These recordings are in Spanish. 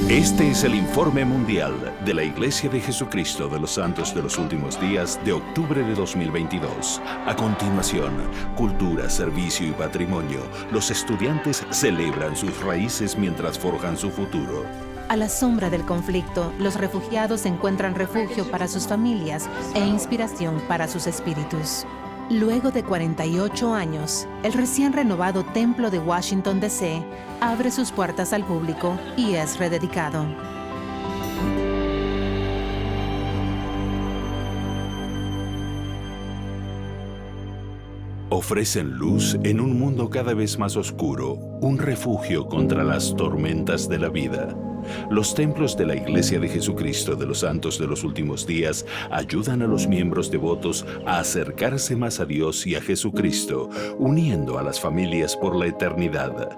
Este es el informe mundial de la Iglesia de Jesucristo de los Santos de los Últimos Días de octubre de 2022. A continuación, cultura, servicio y patrimonio. Los estudiantes celebran sus raíces mientras forjan su futuro. A la sombra del conflicto, los refugiados encuentran refugio para sus familias e inspiración para sus espíritus. Luego de 48 años, el recién renovado Templo de Washington, D.C. abre sus puertas al público y es rededicado. Ofrecen luz en un mundo cada vez más oscuro, un refugio contra las tormentas de la vida. Los templos de la Iglesia de Jesucristo de los Santos de los Últimos Días ayudan a los miembros devotos a acercarse más a Dios y a Jesucristo, uniendo a las familias por la eternidad.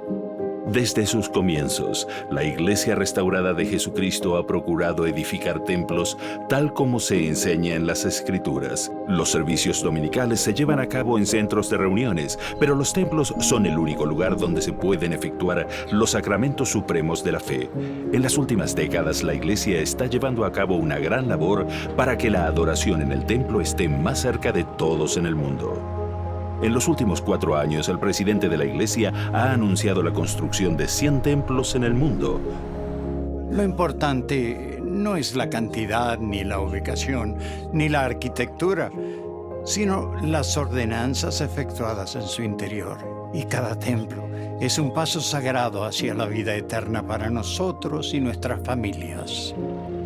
Desde sus comienzos, la Iglesia Restaurada de Jesucristo ha procurado edificar templos tal como se enseña en las Escrituras. Los servicios dominicales se llevan a cabo en centros de reuniones, pero los templos son el único lugar donde se pueden efectuar los sacramentos supremos de la fe. En las últimas décadas, la Iglesia está llevando a cabo una gran labor para que la adoración en el templo esté más cerca de todos en el mundo. En los últimos 4 años, el presidente de la Iglesia ha anunciado la construcción de 100 templos en el mundo. Lo importante no es la cantidad, ni la ubicación, ni la arquitectura, sino las ordenanzas efectuadas en su interior. Y cada templo es un paso sagrado hacia la vida eterna para nosotros y nuestras familias.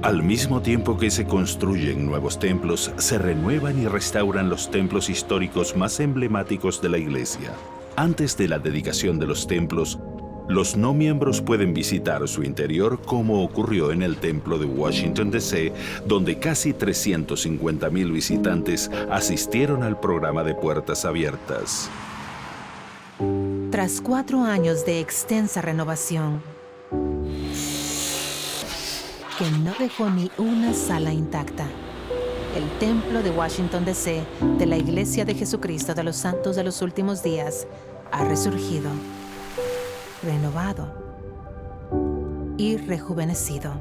Al mismo tiempo que se construyen nuevos templos, se renuevan y restauran los templos históricos más emblemáticos de la Iglesia. Antes de la dedicación de los templos, los no miembros pueden visitar su interior, como ocurrió en el Templo de Washington, D.C., donde casi 350,000 visitantes asistieron al programa de Puertas Abiertas. Tras 4 años de extensa renovación, que no dejó ni una sala intacta, el Templo de Washington, D.C. de la Iglesia de Jesucristo de los Santos de los Últimos Días ha resurgido, renovado y rejuvenecido.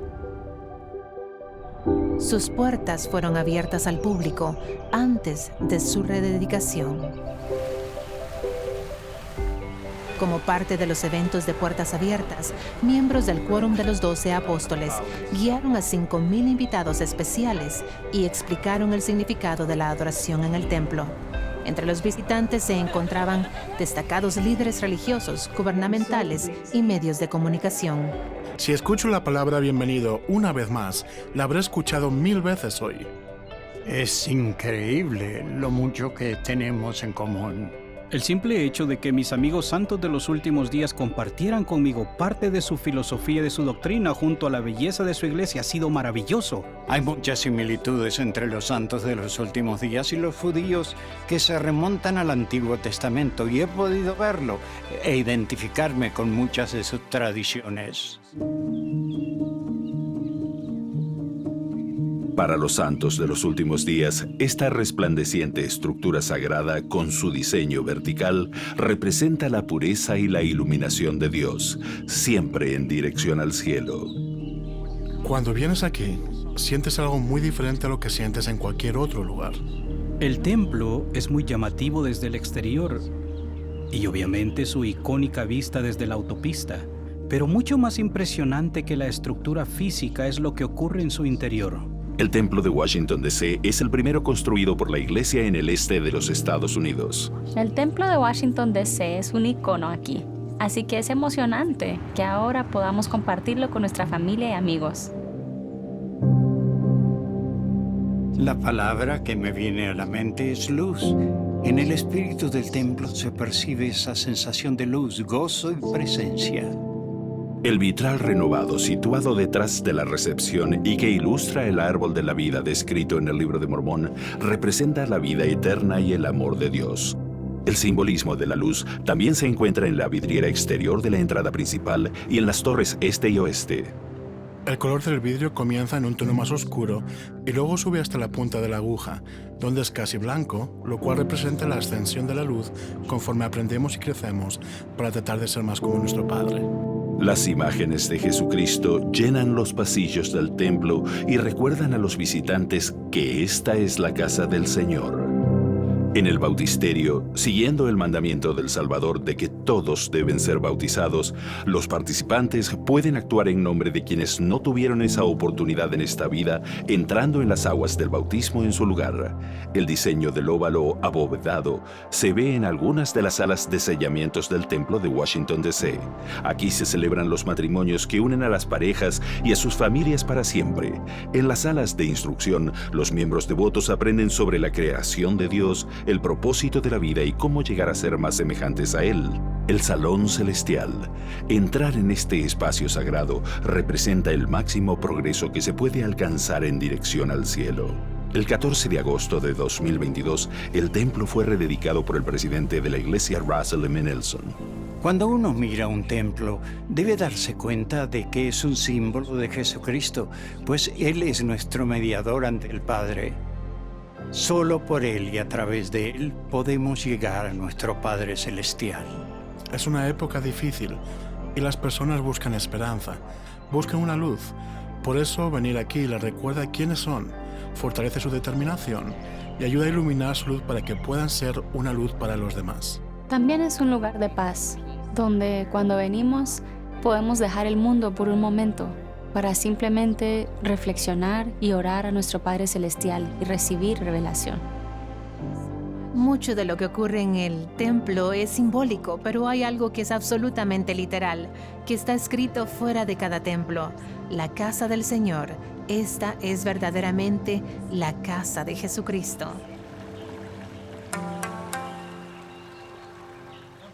Sus puertas fueron abiertas al público antes de su rededicación. Como parte de los eventos de Puertas Abiertas, miembros del Quórum de los 12 Apóstoles guiaron a 5,000 invitados especiales y explicaron el significado de la adoración en el templo. Entre los visitantes se encontraban destacados líderes religiosos, gubernamentales y medios de comunicación. Si escucho la palabra bienvenido una vez más, la habré escuchado 1000 veces hoy. Es increíble lo mucho que tenemos en común. El simple hecho de que mis amigos santos de los últimos días compartieran conmigo parte de su filosofía y de su doctrina junto a la belleza de su iglesia ha sido maravilloso. Hay muchas similitudes entre los santos de los últimos días y los judíos que se remontan al Antiguo Testamento, y he podido verlo e identificarme con muchas de sus tradiciones. Para los santos de los últimos días, esta resplandeciente estructura sagrada, con su diseño vertical, representa la pureza y la iluminación de Dios, siempre en dirección al cielo. Cuando vienes aquí, sientes algo muy diferente a lo que sientes en cualquier otro lugar. El templo es muy llamativo desde el exterior y obviamente su icónica vista desde la autopista, pero mucho más impresionante que la estructura física es lo que ocurre en su interior. El Templo de Washington, D.C. es el primero construido por la Iglesia en el este de los Estados Unidos. El Templo de Washington, D.C. es un icono aquí, así que es emocionante que ahora podamos compartirlo con nuestra familia y amigos. La palabra que me viene a la mente es luz. En el espíritu del templo se percibe esa sensación de luz, gozo y presencia. El vitral renovado situado detrás de la recepción y que ilustra el árbol de la vida descrito en el Libro de Mormón representa la vida eterna y el amor de Dios. El simbolismo de la luz también se encuentra en la vidriera exterior de la entrada principal y en las torres este y oeste. El color del vidrio comienza en un tono más oscuro y luego sube hasta la punta de la aguja, donde es casi blanco, lo cual representa la ascensión de la luz conforme aprendemos y crecemos para tratar de ser más como nuestro Padre. Las imágenes de Jesucristo llenan los pasillos del templo y recuerdan a los visitantes que esta es la casa del Señor. En el bautisterio, siguiendo el mandamiento del Salvador de que todos deben ser bautizados, los participantes pueden actuar en nombre de quienes no tuvieron esa oportunidad en esta vida, entrando en las aguas del bautismo en su lugar. El diseño del óvalo abovedado se ve en algunas de las salas de sellamientos del templo de Washington, D.C. Aquí se celebran los matrimonios que unen a las parejas y a sus familias para siempre. En las salas de instrucción, los miembros devotos aprenden sobre la creación de Dios, el propósito de la vida y cómo llegar a ser más semejantes a Él. El Salón Celestial. Entrar en este espacio sagrado representa el máximo progreso que se puede alcanzar en dirección al cielo. El 14 de agosto de 2022, el templo fue rededicado por el presidente de la iglesia, Russell M. Nelson. Cuando uno mira un templo, debe darse cuenta de que es un símbolo de Jesucristo, pues Él es nuestro mediador ante el Padre. Solo por Él y a través de Él podemos llegar a nuestro Padre Celestial. Es una época difícil y las personas buscan esperanza, buscan una luz. Por eso venir aquí les recuerda quiénes son, fortalece su determinación y ayuda a iluminar su luz para que puedan ser una luz para los demás. También es un lugar de paz, donde cuando venimos podemos dejar el mundo por un momento para simplemente reflexionar y orar a nuestro Padre Celestial y recibir revelación. Mucho de lo que ocurre en el templo es simbólico, pero hay algo que es absolutamente literal, que está escrito fuera de cada templo. La casa del Señor, esta es verdaderamente la casa de Jesucristo.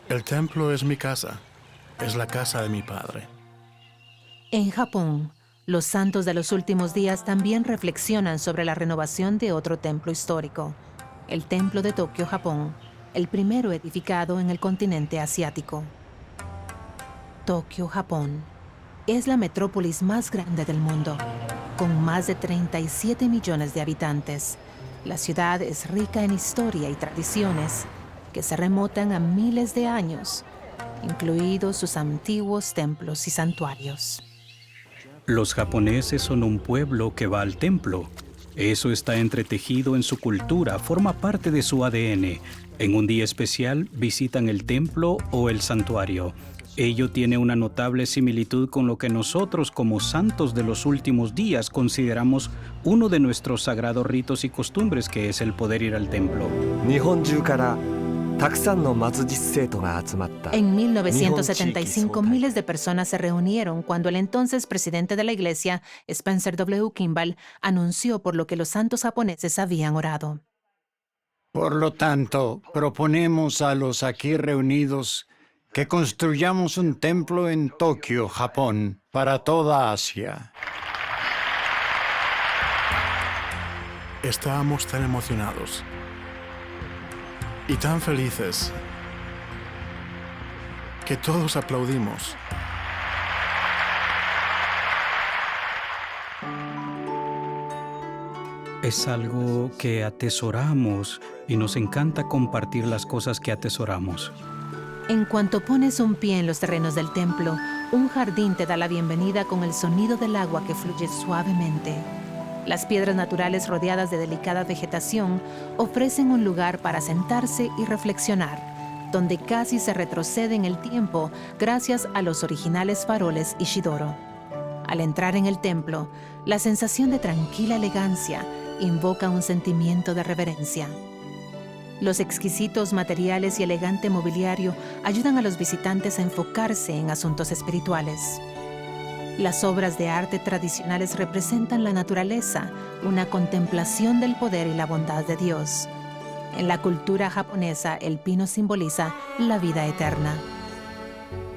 El templo es mi casa, es la casa de mi Padre. En Japón, los santos de los últimos días también reflexionan sobre la renovación de otro templo histórico, el Templo de Tokio, Japón, el primero edificado en el continente asiático. Tokio, Japón, es la metrópolis más grande del mundo, con más de 37 millones de habitantes. La ciudad es rica en historia y tradiciones que se remontan a miles de años, incluidos sus antiguos templos y santuarios. Los japoneses son un pueblo que va al templo. Eso está entretejido en su cultura, forma parte de su ADN. En un día especial visitan el templo o el santuario. Ello tiene una notable similitud con lo que nosotros como santos de los últimos días consideramos uno de nuestros sagrados ritos y costumbres, que es el poder ir al templo. En 1975, miles de personas se reunieron cuando el entonces presidente de la iglesia, Spencer W. Kimball, anunció por lo que los santos japoneses habían orado. Por lo tanto, proponemos a los aquí reunidos que construyamos un templo en Tokio, Japón, para toda Asia. Estábamos tan emocionados y tan felices que todos aplaudimos. Es algo que atesoramos y nos encanta compartir las cosas que atesoramos. En cuanto pones un pie en los terrenos del templo, un jardín te da la bienvenida con el sonido del agua que fluye suavemente. Las piedras naturales rodeadas de delicada vegetación ofrecen un lugar para sentarse y reflexionar, donde casi se retrocede en el tiempo gracias a los originales faroles Ishidoro. Al entrar en el templo, la sensación de tranquila elegancia invoca un sentimiento de reverencia. Los exquisitos materiales y elegante mobiliario ayudan a los visitantes a enfocarse en asuntos espirituales. Las obras de arte tradicionales representan la naturaleza, una contemplación del poder y la bondad de Dios. En la cultura japonesa, el pino simboliza la vida eterna.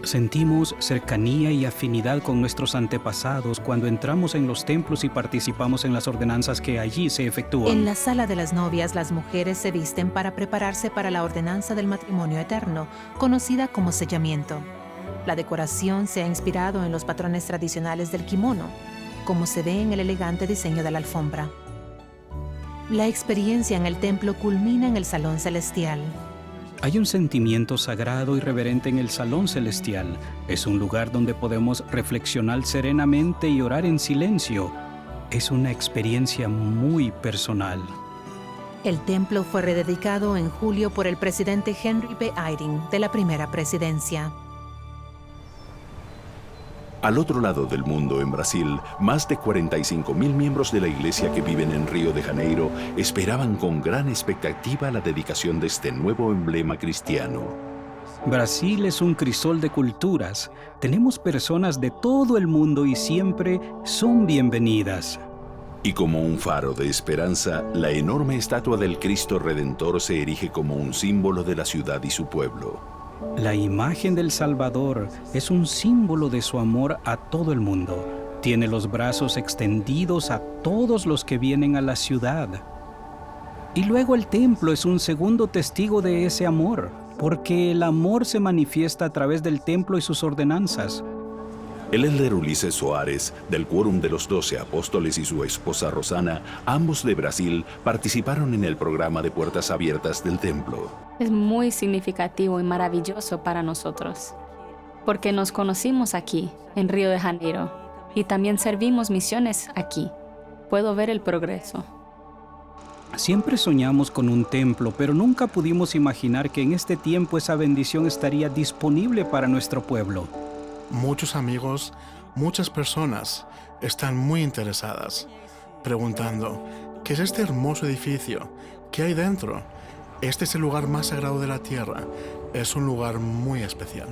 Sentimos cercanía y afinidad con nuestros antepasados cuando entramos en los templos y participamos en las ordenanzas que allí se efectúan. En la sala de las novias, las mujeres se visten para prepararse para la ordenanza del matrimonio eterno, conocida como sellamiento. La decoración se ha inspirado en los patrones tradicionales del kimono, como se ve en el elegante diseño de la alfombra. La experiencia en el templo culmina en el Salón Celestial. Hay un sentimiento sagrado y reverente en el Salón Celestial. Es un lugar donde podemos reflexionar serenamente y orar en silencio. Es una experiencia muy personal. El templo fue rededicado en julio por el presidente Henry B. Eyring de la primera presidencia. Al otro lado del mundo, en Brasil, más de 45.000 miembros de la iglesia que viven en Río de Janeiro esperaban con gran expectativa la dedicación de este nuevo emblema cristiano. Brasil es un crisol de culturas. Tenemos personas de todo el mundo y siempre son bienvenidas. Y como un faro de esperanza, la enorme estatua del Cristo Redentor se erige como un símbolo de la ciudad y su pueblo. La imagen del Salvador es un símbolo de su amor a todo el mundo. Tiene los brazos extendidos a todos los que vienen a la ciudad. Y luego el templo es un segundo testigo de ese amor, porque el amor se manifiesta a través del templo y sus ordenanzas. El elder Ulises Soares, del Quórum de los 12 Apóstoles, y su esposa Rosana, ambos de Brasil, participaron en el programa de Puertas Abiertas del templo. Es muy significativo y maravilloso para nosotros, porque nos conocimos aquí, en Río de Janeiro, y también servimos misiones aquí. Puedo ver el progreso. Siempre soñamos con un templo, pero nunca pudimos imaginar que en este tiempo esa bendición estaría disponible para nuestro pueblo. Muchos amigos, muchas personas están muy interesadas, preguntando, ¿qué es este hermoso edificio? ¿Qué hay dentro? Este es el lugar más sagrado de la tierra. Es un lugar muy especial.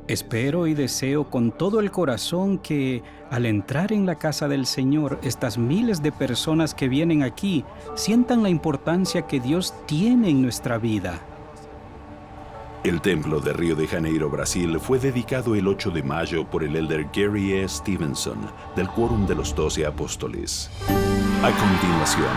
Espero y deseo con todo el corazón que, al entrar en la casa del Señor, estas miles de personas que vienen aquí sientan la importancia que Dios tiene en nuestra vida. El templo de Río de Janeiro, Brasil, fue dedicado el 8 de mayo por el elder Gary E. Stevenson, del Quórum de los 12 Apóstoles. A continuación,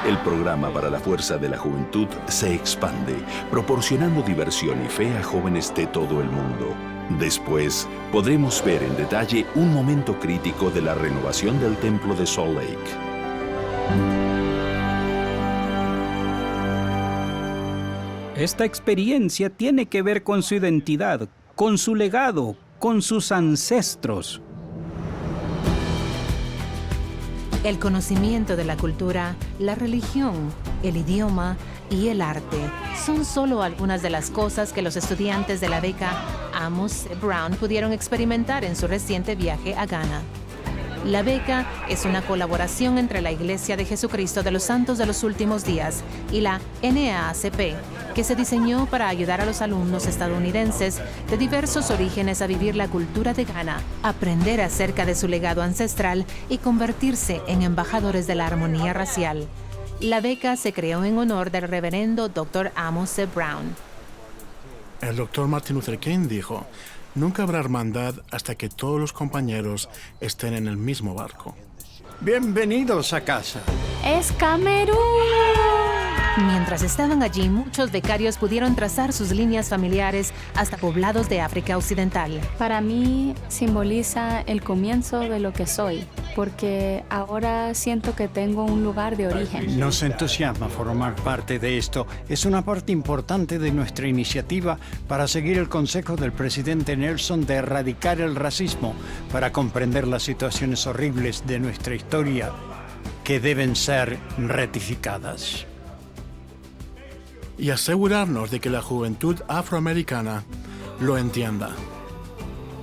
el programa para la Fuerza de la Juventud se expande, proporcionando diversión y fe a jóvenes de todo el mundo. Después, podremos ver en detalle un momento crítico de la renovación del templo de Salt Lake. Esta experiencia tiene que ver con su identidad, con su legado, con sus ancestros. El conocimiento de la cultura, la religión, el idioma y el arte son solo algunas de las cosas que los estudiantes de la beca Amos C. Brown pudieron experimentar en su reciente viaje a Ghana. La beca es una colaboración entre la Iglesia de Jesucristo de los Santos de los Últimos Días y la NAACP, que se diseñó para ayudar a los alumnos estadounidenses de diversos orígenes a vivir la cultura de Ghana, aprender acerca de su legado ancestral y convertirse en embajadores de la armonía racial. La beca se creó en honor del reverendo Dr. Amos C. Brown. El Dr. Martin Luther King dijo, nunca habrá hermandad hasta que todos los compañeros estén en el mismo barco. Bienvenidos a casa. ¡Es Camerún! Mientras estaban allí, muchos becarios pudieron trazar sus líneas familiares hasta poblados de África Occidental. Para mí simboliza el comienzo de lo que soy, porque ahora siento que tengo un lugar de origen. Nos entusiasma formar parte de esto. Es una parte importante de nuestra iniciativa para seguir el consejo del presidente Nelson de erradicar el racismo, para comprender las situaciones horribles de nuestra historia que deben ser rectificadas. Y asegurarnos de que la juventud afroamericana lo entienda.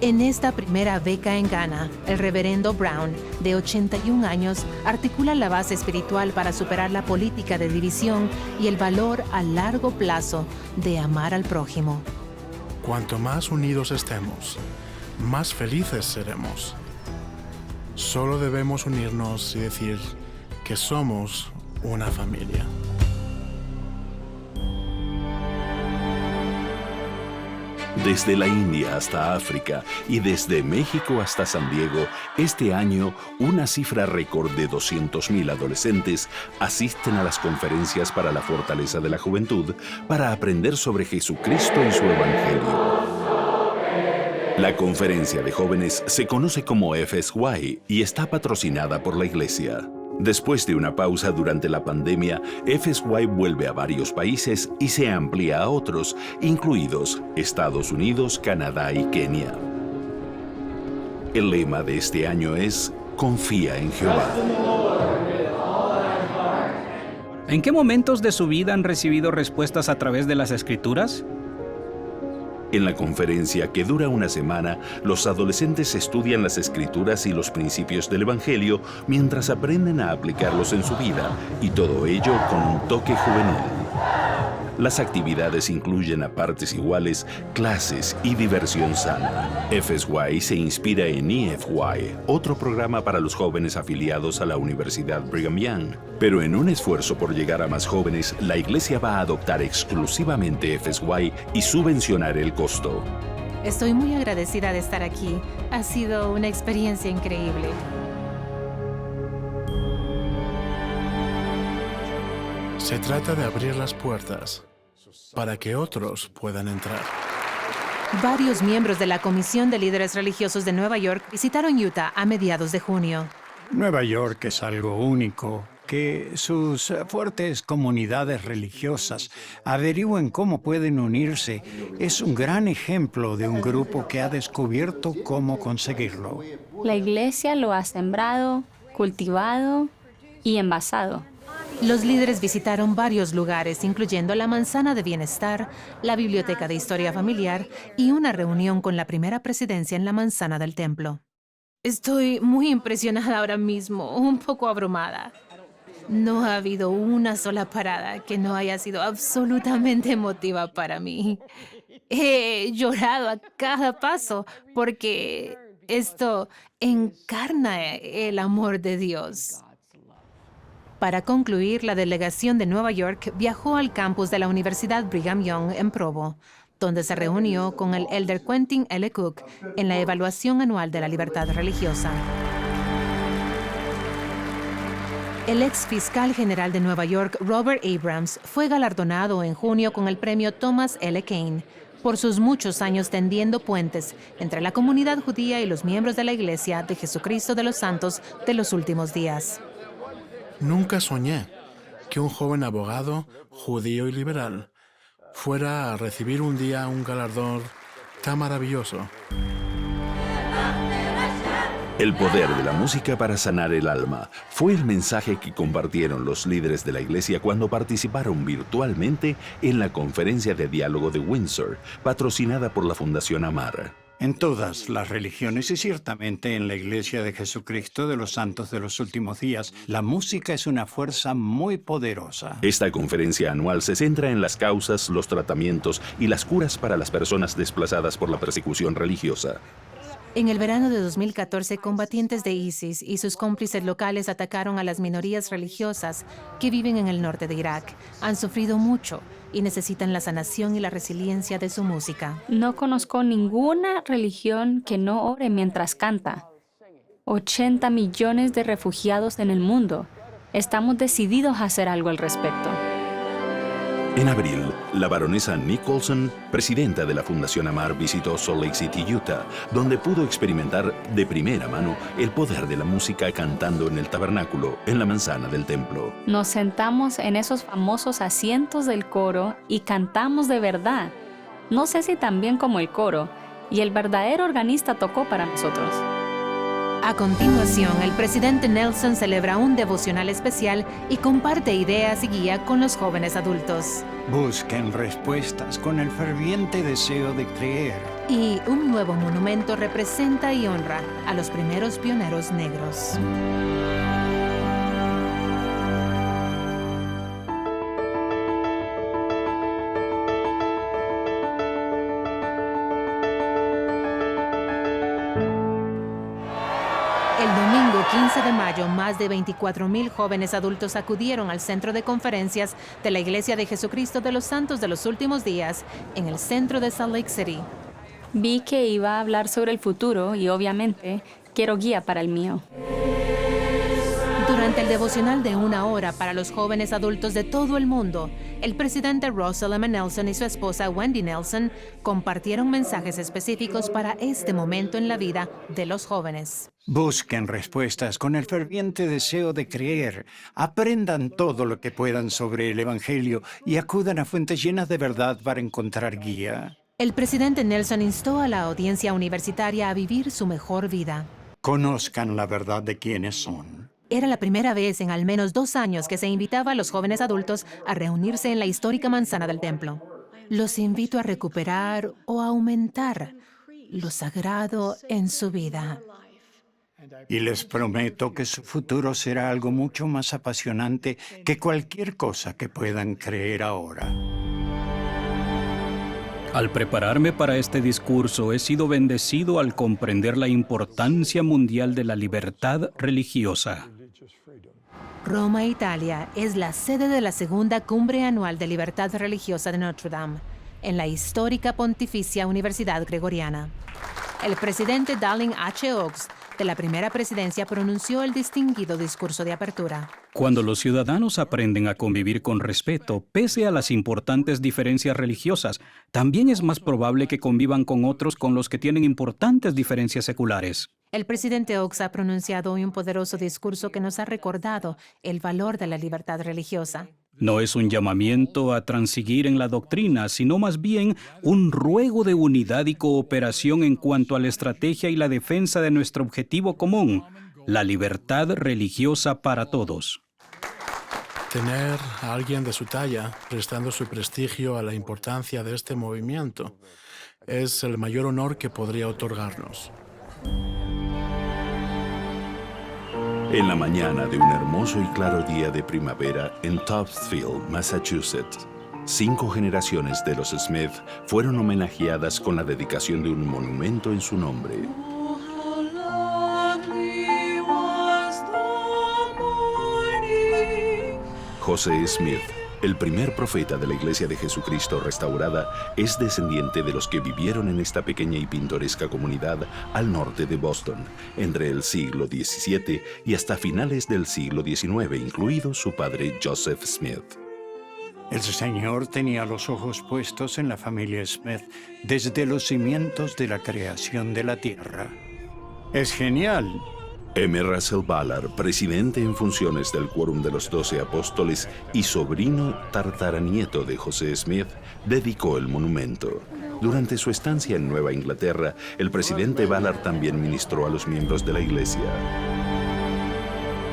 En esta primera beca en Ghana, el reverendo Brown, de 81 años, articula la base espiritual para superar la política de división y el valor a largo plazo de amar al prójimo. Cuanto más unidos estemos, más felices seremos. Solo debemos unirnos y decir que somos una familia. Desde la India hasta África y desde México hasta San Diego, este año una cifra récord de 200,000 adolescentes asisten a las conferencias para la fortaleza de la juventud para aprender sobre Jesucristo y su Evangelio. La conferencia de jóvenes se conoce como FSY y está patrocinada por la Iglesia. Después de una pausa durante la pandemia, FSY vuelve a varios países y se amplía a otros, incluidos Estados Unidos, Canadá y Kenia. El lema de este año es Confía en Jehová. ¿En qué momentos de su vida han recibido respuestas a través de las Escrituras? En la conferencia, que dura una semana, los adolescentes estudian las Escrituras y los principios del Evangelio mientras aprenden a aplicarlos en su vida, y todo ello con un toque juvenil. Las actividades incluyen a partes iguales clases y diversión sana. FSY se inspira en EFY, otro programa para los jóvenes afiliados a la Universidad Brigham Young. Pero en un esfuerzo por llegar a más jóvenes, la iglesia va a adoptar exclusivamente FSY y subvencionar el costo. Estoy muy agradecida de estar aquí. Ha sido una experiencia increíble. Se trata de abrir las puertas para que otros puedan entrar. Varios miembros de la Comisión de Líderes Religiosos de Nueva York visitaron Utah a mediados de junio. Nueva York es algo único, que sus fuertes comunidades religiosas averigüen cómo pueden unirse. Es un gran ejemplo de un grupo que ha descubierto cómo conseguirlo. La iglesia lo ha sembrado, cultivado y envasado. Los líderes visitaron varios lugares, incluyendo la Manzana de Bienestar, la Biblioteca de Historia Familiar y una reunión con la primera presidencia en la Manzana del Templo. Estoy muy impresionada ahora mismo, un poco abrumada. No ha habido una sola parada que no haya sido absolutamente emotiva para mí. He llorado a cada paso porque esto encarna el amor de Dios. Para concluir, la delegación de Nueva York viajó al campus de la Universidad Brigham Young en Provo, donde se reunió con el elder Quentin L. Cook en la evaluación anual de la libertad religiosa. El ex fiscal general de Nueva York, Robert Abrams, fue galardonado en junio con el premio Thomas L. Kane por sus muchos años tendiendo puentes entre la comunidad judía y los miembros de la Iglesia de Jesucristo de los Santos de los Últimos Días. Nunca soñé que un joven abogado, judío y liberal, fuera a recibir un día un galardón tan maravilloso. El poder de la música para sanar el alma fue el mensaje que compartieron los líderes de la iglesia cuando participaron virtualmente en la Conferencia de Diálogo de Windsor, patrocinada por la Fundación Amar. En todas las religiones y ciertamente en la Iglesia de Jesucristo de los Santos de los Últimos Días, la música es una fuerza muy poderosa. Esta conferencia anual se centra en las causas, los tratamientos y las curas para las personas desplazadas por la persecución religiosa. En el verano de 2014, combatientes de ISIS y sus cómplices locales atacaron a las minorías religiosas que viven en el norte de Irak. Han sufrido mucho y necesitan la sanación y la resiliencia de su música. No conozco ninguna religión que no ore mientras canta. 80 millones de refugiados en el mundo. Estamos decididos a hacer algo al respecto. En abril, la baronesa Nicholson, presidenta de la Fundación Amar, visitó Salt Lake City, Utah, donde pudo experimentar de primera mano el poder de la música cantando en el tabernáculo, en la manzana del templo. Nos sentamos en esos famosos asientos del coro y cantamos de verdad. No sé si tan bien como el coro, y el verdadero organista tocó para nosotros. A continuación, el presidente Nelson celebra un devocional especial y comparte ideas y guía con los jóvenes adultos. Busquen respuestas con el ferviente deseo de creer. Y un nuevo monumento representa y honra a los primeros pioneros negros. El domingo 15 de mayo, más de 24,000 jóvenes adultos acudieron al centro de conferencias de la Iglesia de Jesucristo de los Santos de los Últimos Días en el centro de Salt Lake City. Vi que iba a hablar sobre el futuro y obviamente quiero guía para el mío. Durante el devocional de 1 hora para los jóvenes adultos de todo el mundo, el presidente Russell M. Nelson y su esposa Wendy Nelson compartieron mensajes específicos para este momento en la vida de los jóvenes. Busquen respuestas con el ferviente deseo de creer. Aprendan todo lo que puedan sobre el Evangelio y acudan a fuentes llenas de verdad para encontrar guía. El presidente Nelson instó a la audiencia universitaria a vivir su mejor vida. Conozcan la verdad de quiénes son. Era la primera vez en al menos 2 años que se invitaba a los jóvenes adultos a reunirse en la histórica manzana del templo. Los invito a recuperar o aumentar lo sagrado en su vida. Y les prometo que su futuro será algo mucho más apasionante que cualquier cosa que puedan creer ahora. Al prepararme para este discurso, he sido bendecido al comprender la importancia mundial de la libertad religiosa. Roma, Italia, es la sede de la segunda cumbre anual de libertad religiosa de Notre Dame, en la histórica Pontificia Universidad Gregoriana. El presidente Dowling H. Oaks, de la primera presidencia, pronunció el distinguido discurso de apertura. Cuando los ciudadanos aprenden a convivir con respeto, pese a las importantes diferencias religiosas, también es más probable que convivan con otros con los que tienen importantes diferencias seculares. El presidente Oaks ha pronunciado hoy un poderoso discurso que nos ha recordado el valor de la libertad religiosa. No es un llamamiento a transigir en la doctrina, sino más bien un ruego de unidad y cooperación en cuanto a la estrategia y la defensa de nuestro objetivo común, la libertad religiosa para todos. Tener a alguien de su talla prestando su prestigio a la importancia de este movimiento es el mayor honor que podría otorgarnos. En la mañana de un hermoso y claro día de primavera en Topsfield, Massachusetts, 5 generaciones de los Smith fueron homenajeadas con la dedicación de un monumento en su nombre. José Smith, el primer profeta de la Iglesia de Jesucristo restaurada, es descendiente de los que vivieron en esta pequeña y pintoresca comunidad al norte de Boston, entre el siglo XVII y hasta finales del siglo XIX, incluido su padre Joseph Smith. El Señor tenía los ojos puestos en la familia Smith desde los cimientos de la creación de la tierra. Es genial. M. Russell Ballard, presidente en funciones del Quórum de los 12 Apóstoles y sobrino tartaranieto de José Smith, dedicó el monumento. Durante su estancia en Nueva Inglaterra, el presidente Ballard también ministró a los miembros de la iglesia.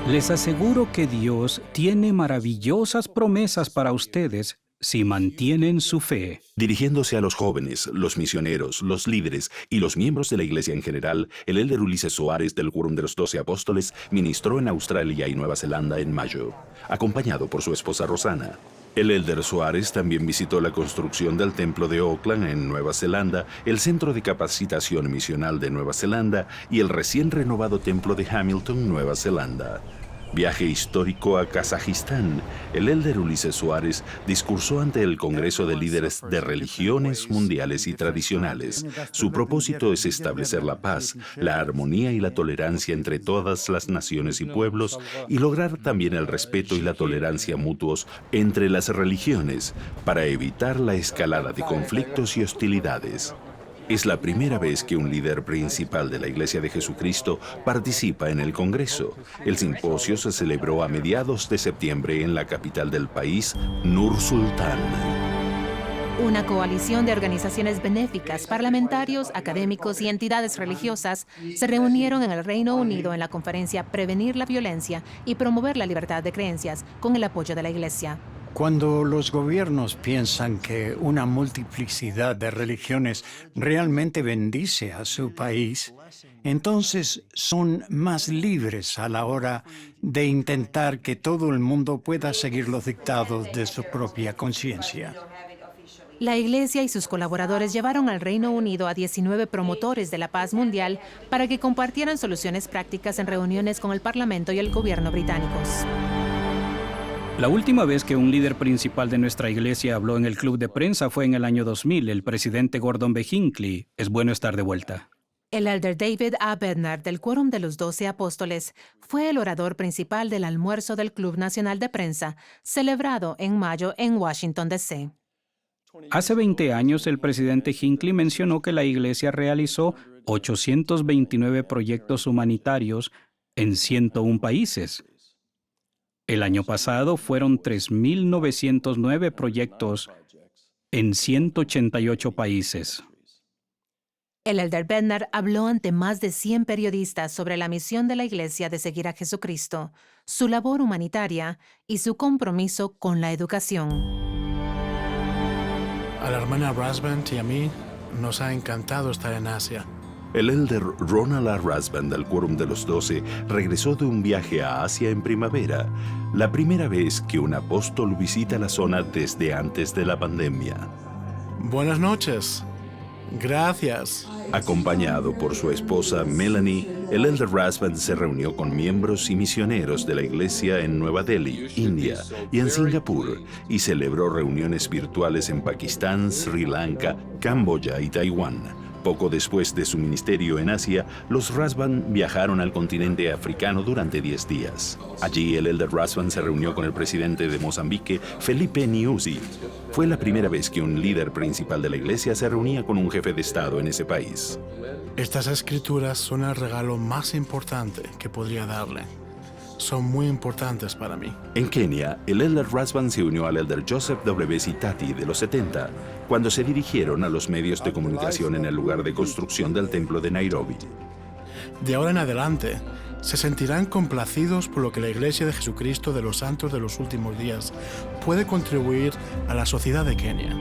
Les aseguro que Dios tiene maravillosas promesas para ustedes si mantienen su fe. Dirigiéndose a los jóvenes, los misioneros, los líderes y los miembros de la iglesia en general, el elder Ulises Soares del Quórum de los 12 Apóstoles ministró en Australia y Nueva Zelanda en mayo, acompañado por su esposa Rosana. El elder Soares también visitó la construcción del templo de Auckland en Nueva Zelanda, el Centro de Capacitación Misional de Nueva Zelanda y el recién renovado templo de Hamilton, Nueva Zelanda. Viaje histórico a Kazajistán. El elder Ulises Soares discursó ante el Congreso de Líderes de Religiones Mundiales y Tradicionales. Su propósito es establecer la paz, la armonía y la tolerancia entre todas las naciones y pueblos y lograr también el respeto y la tolerancia mutuos entre las religiones para evitar la escalada de conflictos y hostilidades. Es la primera vez que un líder principal de la Iglesia de Jesucristo participa en el Congreso. El simposio se celebró a mediados de septiembre en la capital del país, Nur Sultan. Una coalición de organizaciones benéficas, parlamentarios, académicos y entidades religiosas se reunieron en el Reino Unido en la conferencia Prevenir la Violencia y Promover la Libertad de Creencias con el apoyo de la Iglesia. Cuando los gobiernos piensan que una multiplicidad de religiones realmente bendice a su país, entonces son más libres a la hora de intentar que todo el mundo pueda seguir los dictados de su propia conciencia. La Iglesia y sus colaboradores llevaron al Reino Unido a 19 promotores de la paz mundial para que compartieran soluciones prácticas en reuniones con el Parlamento y el gobierno británicos. La última vez que un líder principal de nuestra iglesia habló en el club de prensa fue en el año 2000, el presidente Gordon B. Hinckley. Es bueno estar de vuelta. El elder David A. Bednar del Quórum de los 12 Apóstoles fue el orador principal del almuerzo del Club Nacional de Prensa, celebrado en mayo en Washington, D.C. Hace 20 años, el presidente Hinckley mencionó que la Iglesia realizó 829 proyectos humanitarios en 101 países. El año pasado fueron 3.909 proyectos en 188 países. El elder Bednar habló ante más de 100 periodistas sobre la misión de la Iglesia de seguir a Jesucristo, su labor humanitaria y su compromiso con la educación. A la hermana Rasband y a mí nos ha encantado estar en Asia. El elder Ronald A. Rasband del Quórum de los 12 regresó de un viaje a Asia en primavera, la primera vez que un apóstol visita la zona desde antes de la pandemia. Buenas noches. Gracias. Acompañado por su esposa Melanie, el elder Rasband se reunió con miembros y misioneros de la iglesia en Nueva Delhi, India, y en Singapur, y celebró reuniones virtuales en Pakistán, Sri Lanka, Camboya y Taiwán. Poco después de su ministerio en Asia, los Rasband viajaron al continente africano durante 10 días. Allí, el elder Rasband se reunió con el presidente de Mozambique, Felipe Nyusi. Fue la primera vez que un líder principal de la iglesia se reunía con un jefe de Estado en ese país. Estas escrituras son el regalo más importante que podría darle. Son muy importantes para mí. En Kenia, el elder Rasband se unió al elder Joseph W. Sitati de los 70, cuando se dirigieron a los medios de comunicación en el lugar de construcción del templo de Nairobi. De ahora en adelante, se sentirán complacidos por lo que la Iglesia de Jesucristo de los Santos de los Últimos Días puede contribuir a la sociedad de Kenia.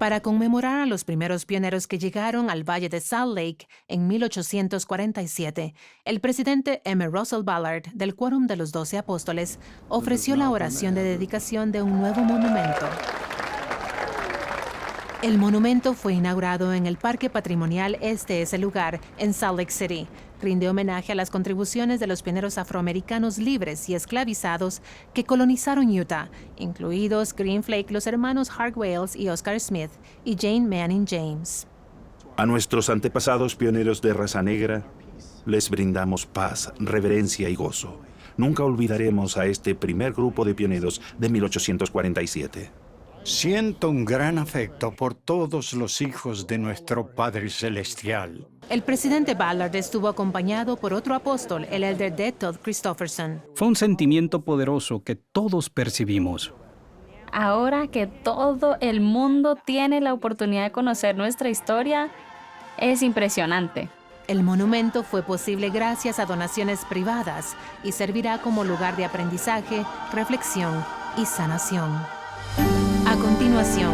Para conmemorar a los primeros pioneros que llegaron al Valle de Salt Lake en 1847, el presidente M. Russell Ballard del Quórum de los 12 Apóstoles ofreció la oración de dedicación de un nuevo monumento. El monumento fue inaugurado en el Parque Patrimonial Este es el lugar, en Salt Lake City. Rinde homenaje a las contribuciones de los pioneros afroamericanos libres y esclavizados que colonizaron Utah, incluidos Green Flake, los hermanos Hart Wales y Oscar Smith, y Jane Manning James. A nuestros antepasados pioneros de raza negra, les brindamos paz, reverencia y gozo. Nunca olvidaremos a este primer grupo de pioneros de 1847. Siento un gran afecto por todos los hijos de nuestro Padre Celestial. El presidente Ballard estuvo acompañado por otro apóstol, el elder D. Todd Christofferson. Fue un sentimiento poderoso que todos percibimos. Ahora que todo el mundo tiene la oportunidad de conocer nuestra historia, es impresionante. El monumento fue posible gracias a donaciones privadas y servirá como lugar de aprendizaje, reflexión y sanación. A continuación,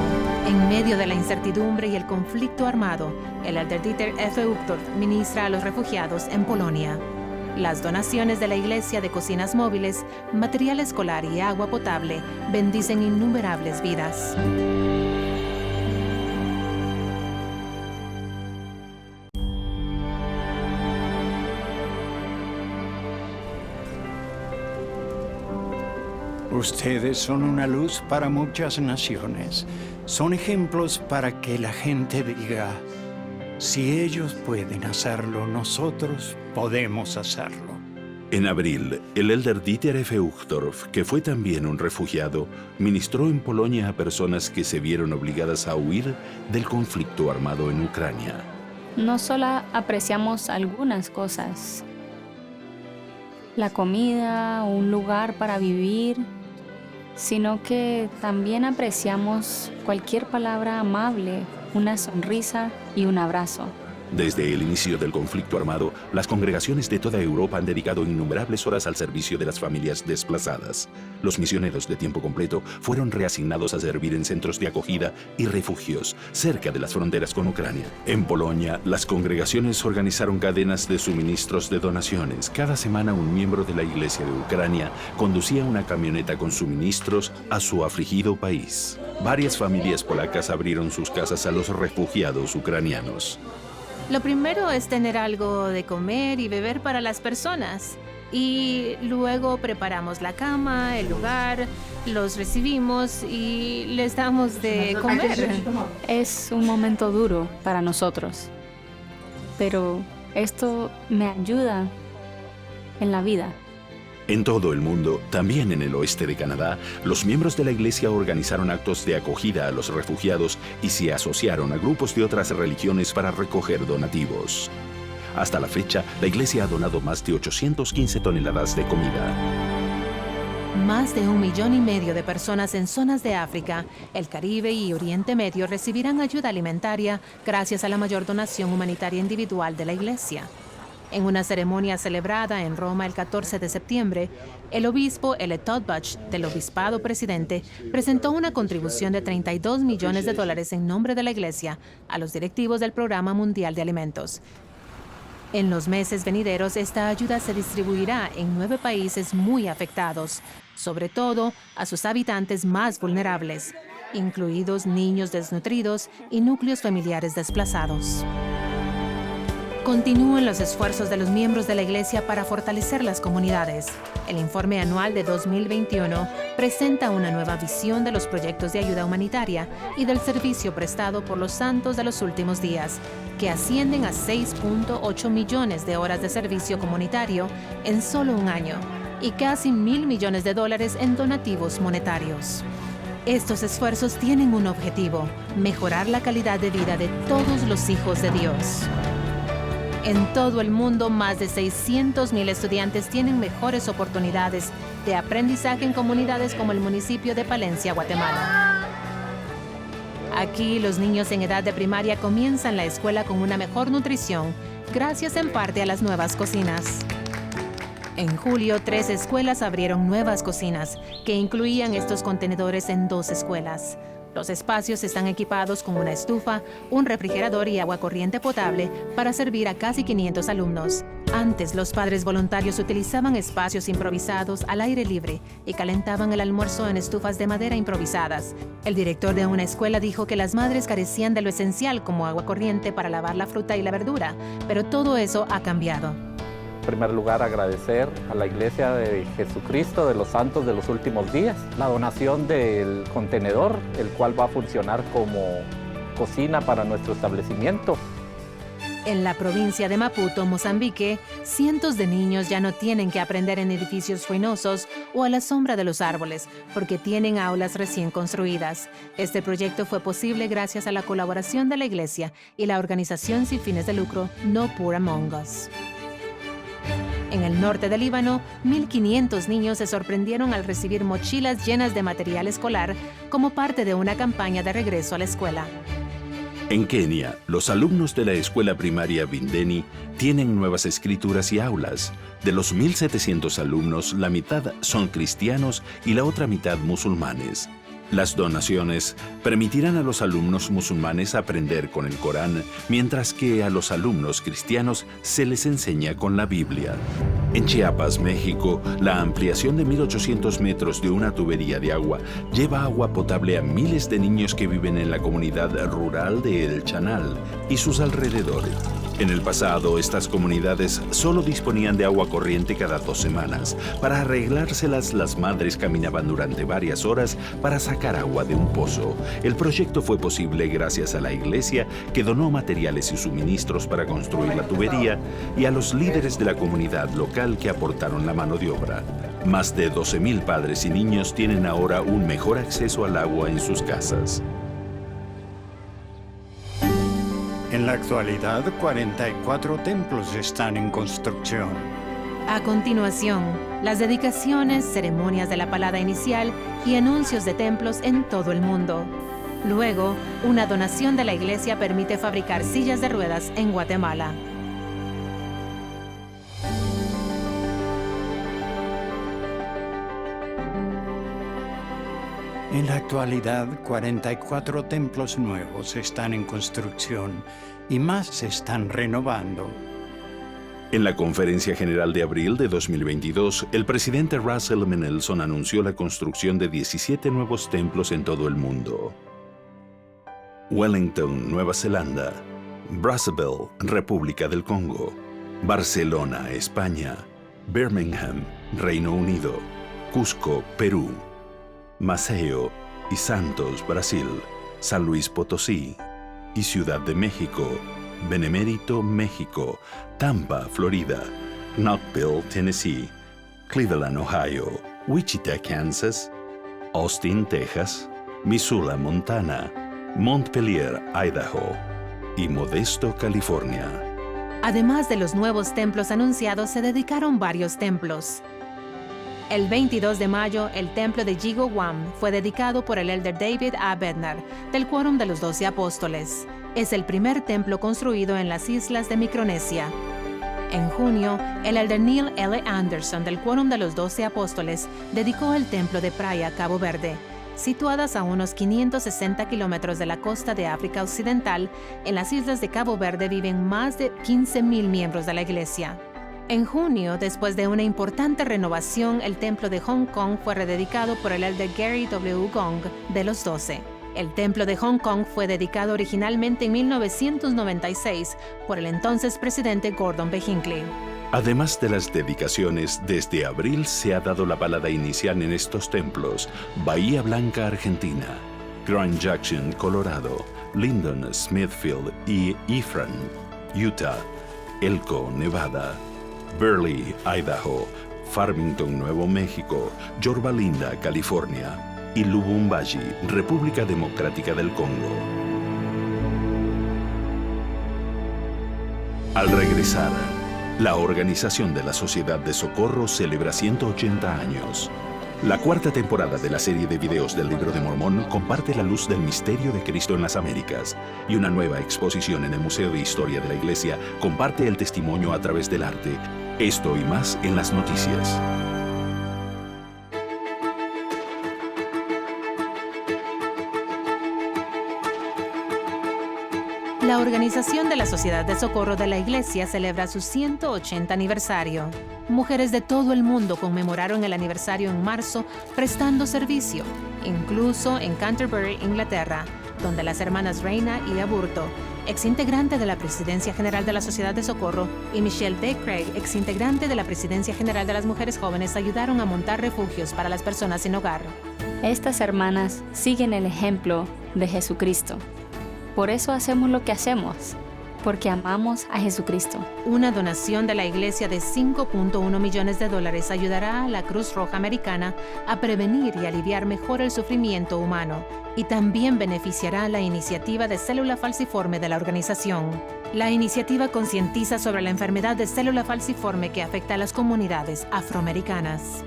en medio de la incertidumbre y el conflicto armado, el elder Dieter F. Uchtdorf ministra a los refugiados en Polonia. Las donaciones de la Iglesia de cocinas móviles, material escolar y agua potable bendicen innumerables vidas. Ustedes son una luz para muchas naciones. Son ejemplos para que la gente diga, si ellos pueden hacerlo, nosotros podemos hacerlo. En abril, el elder Dieter F. Uchtdorf, que fue también un refugiado, ministró en Polonia a personas que se vieron obligadas a huir del conflicto armado en Ucrania. No solo apreciamos algunas cosas, la comida, un lugar para vivir, sino que también apreciamos cualquier palabra amable, una sonrisa y un abrazo. Desde el inicio del conflicto armado, las congregaciones de toda Europa han dedicado innumerables horas al servicio de las familias desplazadas. Los misioneros de tiempo completo fueron reasignados a servir en centros de acogida y refugios cerca de las fronteras con Ucrania. En Polonia, las congregaciones organizaron cadenas de suministros de donaciones. Cada semana, un miembro de la Iglesia de Ucrania conducía una camioneta con suministros a su afligido país. Varias familias polacas abrieron sus casas a los refugiados ucranianos. Lo primero es tener algo de comer y beber para las personas. Y luego preparamos la cama, el lugar, los recibimos y les damos de comer. Es un momento duro para nosotros, pero esto me ayuda en la vida. En todo el mundo, también en el oeste de Canadá, los miembros de la iglesia organizaron actos de acogida a los refugiados y se asociaron a grupos de otras religiones para recoger donativos. Hasta la fecha, la iglesia ha donado más de 815 toneladas de comida. Más de 1,5 millones de personas en zonas de África, el Caribe y Oriente Medio recibirán ayuda alimentaria gracias a la mayor donación humanitaria individual de la iglesia. En una ceremonia celebrada en Roma el 14 de septiembre, el obispo L. Todd Butch, del Obispado Presidente, presentó una contribución de $32 millones en nombre de la Iglesia a los directivos del Programa Mundial de Alimentos. En los meses venideros, esta ayuda se distribuirá en 9 países muy afectados, sobre todo a sus habitantes más vulnerables, incluidos niños desnutridos y núcleos familiares desplazados. Continúan los esfuerzos de los miembros de la Iglesia para fortalecer las comunidades. El informe anual de 2021 presenta una nueva visión de los proyectos de ayuda humanitaria y del servicio prestado por los santos de los últimos días, que ascienden a 6.8 millones de horas de servicio comunitario en solo un año y casi $1,000 millones en donativos monetarios. Estos esfuerzos tienen un objetivo: mejorar la calidad de vida de todos los hijos de Dios. En todo el mundo, más de 600,000 estudiantes tienen mejores oportunidades de aprendizaje en comunidades como el municipio de Palencia, Guatemala. Aquí, los niños en edad de primaria comienzan la escuela con una mejor nutrición, gracias en parte a las nuevas cocinas. En julio, 3 escuelas abrieron nuevas cocinas, que incluían estos contenedores en 2 escuelas. Los espacios están equipados con una estufa, un refrigerador y agua corriente potable para servir a casi 500 alumnos. Antes, los padres voluntarios utilizaban espacios improvisados al aire libre y calentaban el almuerzo en estufas de madera improvisadas. El director de una escuela dijo que las madres carecían de lo esencial como agua corriente para lavar la fruta y la verdura, pero todo eso ha cambiado. En primer lugar, agradecer a la Iglesia de Jesucristo de los Santos de los Últimos Días la donación del contenedor, el cual va a funcionar como cocina para nuestro establecimiento. En la provincia de Maputo, Mozambique, cientos de niños ya no tienen que aprender en edificios ruinosos o a la sombra de los árboles, porque tienen aulas recién construidas. Este proyecto fue posible gracias a la colaboración de la Iglesia y la organización sin fines de lucro No Poor Among Us. En el norte del Líbano, 1,500 niños se sorprendieron al recibir mochilas llenas de material escolar como parte de una campaña de regreso a la escuela. En Kenia, los alumnos de la escuela primaria Bindeni tienen nuevas escrituras y aulas. De los 1,700 alumnos, la mitad son cristianos y la otra mitad musulmanes. Las donaciones permitirán a los alumnos musulmanes aprender con el Corán, mientras que a los alumnos cristianos se les enseña con la Biblia. En Chiapas, México, la ampliación de 1,800 metros de una tubería de agua lleva agua potable a miles de niños que viven en la comunidad rural de El Chanal y sus alrededores. En el pasado, estas comunidades solo disponían de agua corriente cada 2 semanas. Para arreglárselas, las madres caminaban durante varias horas para sacar agua de un pozo. El proyecto fue posible gracias a la iglesia, que donó materiales y suministros para construir la tubería, y a los líderes de la comunidad local que aportaron la mano de obra. Más de 12,000 padres y niños tienen ahora un mejor acceso al agua en sus casas. En la actualidad, 44 templos están en construcción. A continuación, las dedicaciones, ceremonias de la palada inicial y anuncios de templos en todo el mundo. Luego, una donación de la iglesia permite fabricar sillas de ruedas en Guatemala. En la actualidad, 44 templos nuevos están en construcción y más se están renovando. En la Conferencia General de abril de 2022, el presidente Russell M. Nelson anunció la construcción de 17 nuevos templos en todo el mundo. Wellington, Nueva Zelanda. Brazzaville, República del Congo. Barcelona, España. Birmingham, Reino Unido, Cusco, Perú, Maceió y Santos, Brasil, San Luis Potosí y Ciudad de México, Benemérito, México, Tampa, Florida, Knoxville, Tennessee, Cleveland, Ohio, Wichita, Kansas, Austin, Texas, Missoula, Montana, Montpelier, Idaho y Modesto, California. Además de los nuevos templos anunciados, se dedicaron varios templos. El 22 de mayo, el templo de Jigoguam fue dedicado por el elder David A. Bednar, del Quórum de los 12 Apóstoles. Es el primer templo construido en las islas de Micronesia. En junio, el elder Neil L. Anderson, del Quórum de los 12 Apóstoles, dedicó el templo de Praia, Cabo Verde. Situadas a unos 560 kilómetros de la costa de África Occidental, en las islas de Cabo Verde viven más de 15,000 miembros de la iglesia. En junio, después de una importante renovación, el templo de Hong Kong fue rededicado por el elder Gary W. Gong de los 12. El templo de Hong Kong fue dedicado originalmente en 1996 por el entonces presidente Gordon B. Hinckley. Además de las dedicaciones, desde abril se ha dado la balada inicial en estos templos: Bahía Blanca, Argentina; Grand Junction, Colorado; Lyndon, Smithfield y Ephraim, Utah; Elko, Nevada; Burley, Idaho; Farmington, Nuevo México; Yorba Linda, California; y Lubumbashi, República Democrática del Congo. Al regresar, la Organización de la Sociedad de Socorro celebra 180 años. La cuarta temporada de la serie de videos del Libro de Mormón comparte la luz del misterio de Cristo en las Américas, y una nueva exposición en el Museo de Historia de la Iglesia comparte el testimonio a través del arte. Esto y más en las noticias. La Organización de la Sociedad de Socorro de la Iglesia celebra su 180 aniversario. Mujeres de todo el mundo conmemoraron el aniversario en marzo prestando servicio, incluso en Canterbury, Inglaterra, donde las hermanas Reina y Aburto, exintegrante de la Presidencia General de la Sociedad de Socorro, y Michelle D. Craig, exintegrante de la Presidencia General de las Mujeres Jóvenes, ayudaron a montar refugios para las personas sin hogar. Estas hermanas siguen el ejemplo de Jesucristo. Por eso hacemos lo que hacemos, porque amamos a Jesucristo. Una donación de la Iglesia de $5.1 millones ayudará a la Cruz Roja Americana a prevenir y aliviar mejor el sufrimiento humano, y también beneficiará a la iniciativa de célula falciforme de la organización. La iniciativa concientiza sobre la enfermedad de célula falciforme que afecta a las comunidades afroamericanas.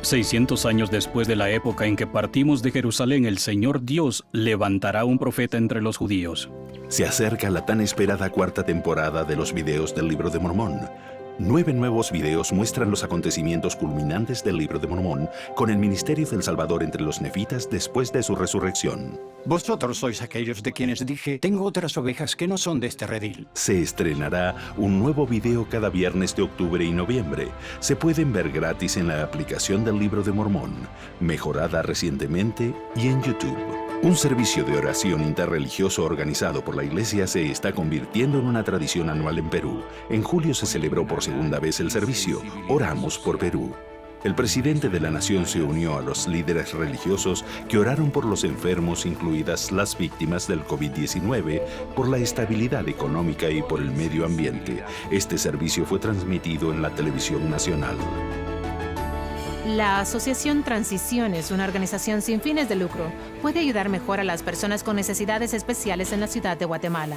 600 años después de la época en que partimos de Jerusalén, el Señor Dios levantará un profeta entre los judíos. Se acerca la tan esperada cuarta temporada de los videos del Libro de Mormón. 9 nuevos videos muestran los acontecimientos culminantes del Libro de Mormón con el ministerio del Salvador entre los nefitas después de su resurrección. Vosotros sois aquellos de quienes dije, tengo otras ovejas que no son de este redil. Se estrenará un nuevo video cada viernes de octubre y noviembre. Se pueden ver gratis en la aplicación del Libro de Mormón, mejorada recientemente, y en YouTube. Un servicio de oración interreligioso organizado por la Iglesia se está convirtiendo en una tradición anual en Perú. En julio se celebró por segunda vez el servicio Oramos por Perú. El presidente de la nación se unió a los líderes religiosos que oraron por los enfermos, incluidas las víctimas del COVID-19, por la estabilidad económica y por el medio ambiente. Este servicio fue transmitido en la televisión nacional. La Asociación Transiciones, una organización sin fines de lucro, puede ayudar mejor a las personas con necesidades especiales en la ciudad de Guatemala.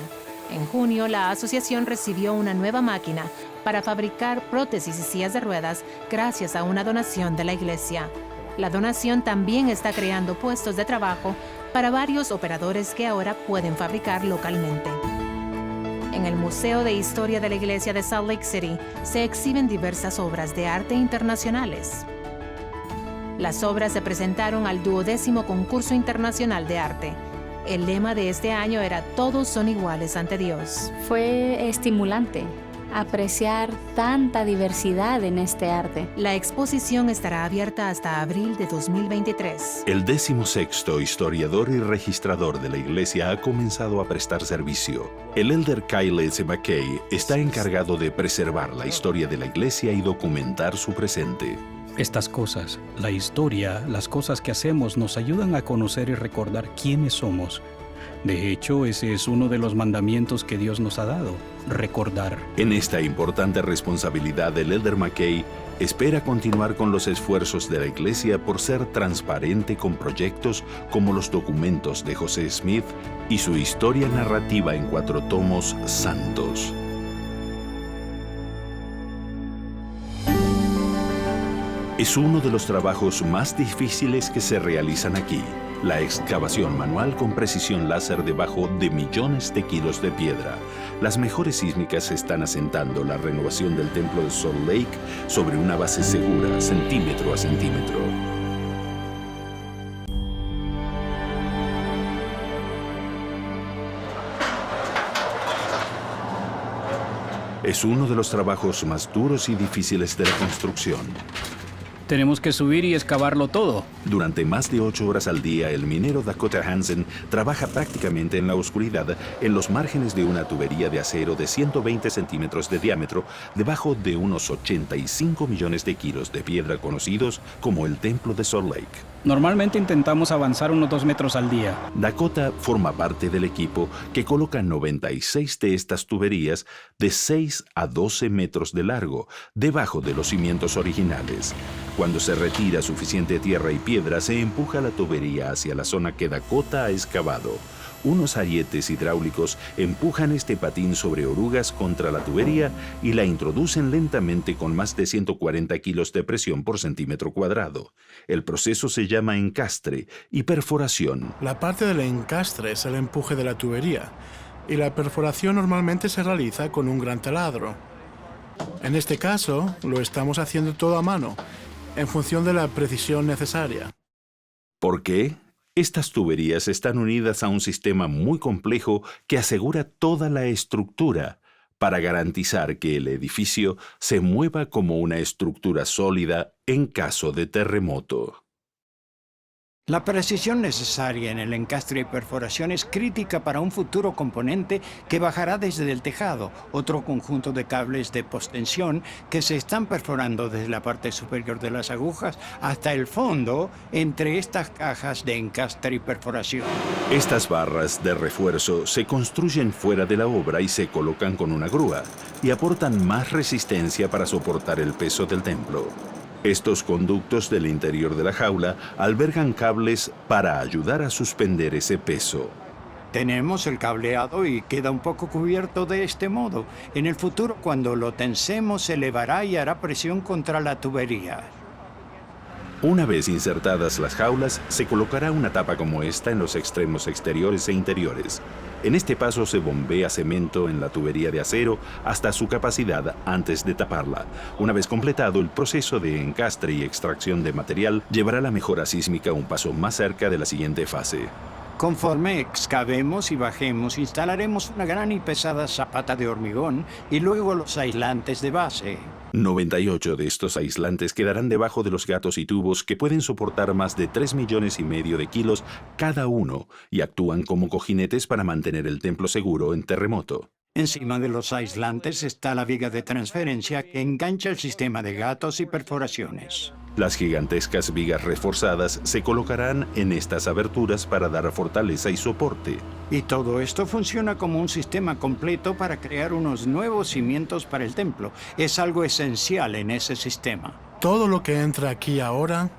En junio, la asociación recibió una nueva máquina para fabricar prótesis y sillas de ruedas gracias a una donación de la iglesia. La donación también está creando puestos de trabajo para varios operadores que ahora pueden fabricar localmente. En el Museo de Historia de la Iglesia de Salt Lake City se exhiben diversas obras de arte internacionales. Las obras se presentaron al 12º Concurso Internacional de Arte. El lema de este año era Todos son iguales ante Dios. Fue estimulante apreciar tanta diversidad en este arte. La exposición estará abierta hasta abril de 2023. El 16º historiador y registrador de la iglesia ha comenzado a prestar servicio. El elder Kyle S. McKay está encargado de preservar la historia de la iglesia y documentar su presente. Estas cosas, la historia, las cosas que hacemos nos ayudan a conocer y recordar quiénes somos. De hecho, ese es uno de los mandamientos que Dios nos ha dado, recordar. En esta importante responsabilidad, el elder McKay espera continuar con los esfuerzos de la iglesia por ser transparente con proyectos como los documentos de José Smith y su historia narrativa en 4 tomos, Santos. Es uno de los trabajos más difíciles que se realizan aquí, la excavación manual con precisión láser debajo de millones de kilos de piedra. Las mejores sísmicas están asentando la renovación del templo de Salt Lake sobre una base segura, centímetro a centímetro. Es uno de los trabajos más duros y difíciles de la construcción. Tenemos que subir y excavarlo todo. Durante más de 8 horas al día, el minero Dakota Hansen trabaja prácticamente en la oscuridad en los márgenes de una tubería de acero de 120 centímetros de diámetro debajo de unos 85 millones de kilos de piedra conocidos como el Templo de Salt Lake. Normalmente intentamos avanzar unos 2 metros al día. Dakota forma parte del equipo que coloca 96 de estas tuberías de 6 a 12 metros de largo debajo de los cimientos originales. Cuando se retira suficiente tierra y piedra, se empuja la tubería hacia la zona que Dakota ha excavado. Unos arietes hidráulicos empujan este patín sobre orugas contra la tubería y la introducen lentamente con más de 140 kilos de presión por centímetro cuadrado. El proceso se llama encastre y perforación. La parte del encastre es el empuje de la tubería y la perforación normalmente se realiza con un gran taladro. En este caso, lo estamos haciendo todo a mano, en función de la precisión necesaria. ¿Por qué? Estas tuberías están unidas a un sistema muy complejo que asegura toda la estructura para garantizar que el edificio se mueva como una estructura sólida en caso de terremoto. La precisión necesaria en el encastre y perforación es crítica para un futuro componente que bajará desde el tejado, otro conjunto de cables de postensión que se están perforando desde la parte superior de las agujas hasta el fondo entre estas cajas de encastre y perforación. Estas barras de refuerzo se construyen fuera de la obra y se colocan con una grúa y aportan más resistencia para soportar el peso del templo. Estos conductos del interior de la jaula albergan cables para ayudar a suspender ese peso. Tenemos el cableado y queda un poco cubierto de este modo. En el futuro, cuando lo tensemos, se elevará y hará presión contra la tubería. Una vez insertadas las jaulas, se colocará una tapa como esta en los extremos exteriores e interiores. En este paso se bombea cemento en la tubería de acero hasta su capacidad antes de taparla. Una vez completado, el proceso de encastre y extracción de material llevará la mejora sísmica un paso más cerca de la siguiente fase. Conforme excavemos y bajemos, instalaremos una gran y pesada zapata de hormigón y luego los aislantes de base. 98 de estos aislantes quedarán debajo de los gatos y tubos que pueden soportar más de 3,5 millones de kilos cada uno y actúan como cojinetes para mantener el templo seguro en terremoto. Encima de los aislantes está la viga de transferencia que engancha el sistema de gatos y perforaciones. Las gigantescas vigas reforzadas se colocarán en estas aberturas para dar fortaleza y soporte. Y todo esto funciona como un sistema completo para crear unos nuevos cimientos para el templo. Es algo esencial en ese sistema. Todo lo que entra aquí ahora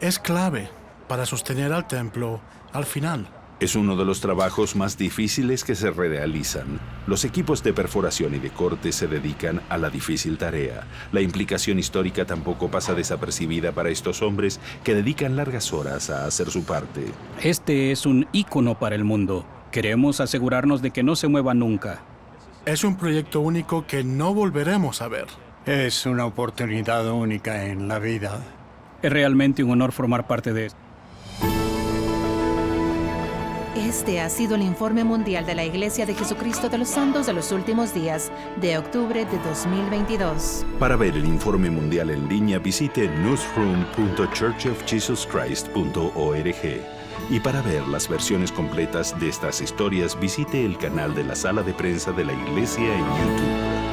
es clave para sostener al templo al final. Es uno de los trabajos más difíciles que se realizan. Los equipos de perforación y de corte se dedican a la difícil tarea. La implicación histórica tampoco pasa desapercibida para estos hombres que dedican largas horas a hacer su parte. Este es un ícono para el mundo. Queremos asegurarnos de que no se mueva nunca. Es un proyecto único que no volveremos a ver. Es una oportunidad única en la vida. Es realmente un honor formar parte de esto. Este ha sido el Informe Mundial de la Iglesia de Jesucristo de los Santos de los Últimos Días, de octubre de 2022. Para ver el informe mundial en línea, visite newsroom.churchofjesuschrist.org. Y para ver las versiones completas de estas historias, visite el canal de la Sala de Prensa de la Iglesia en YouTube.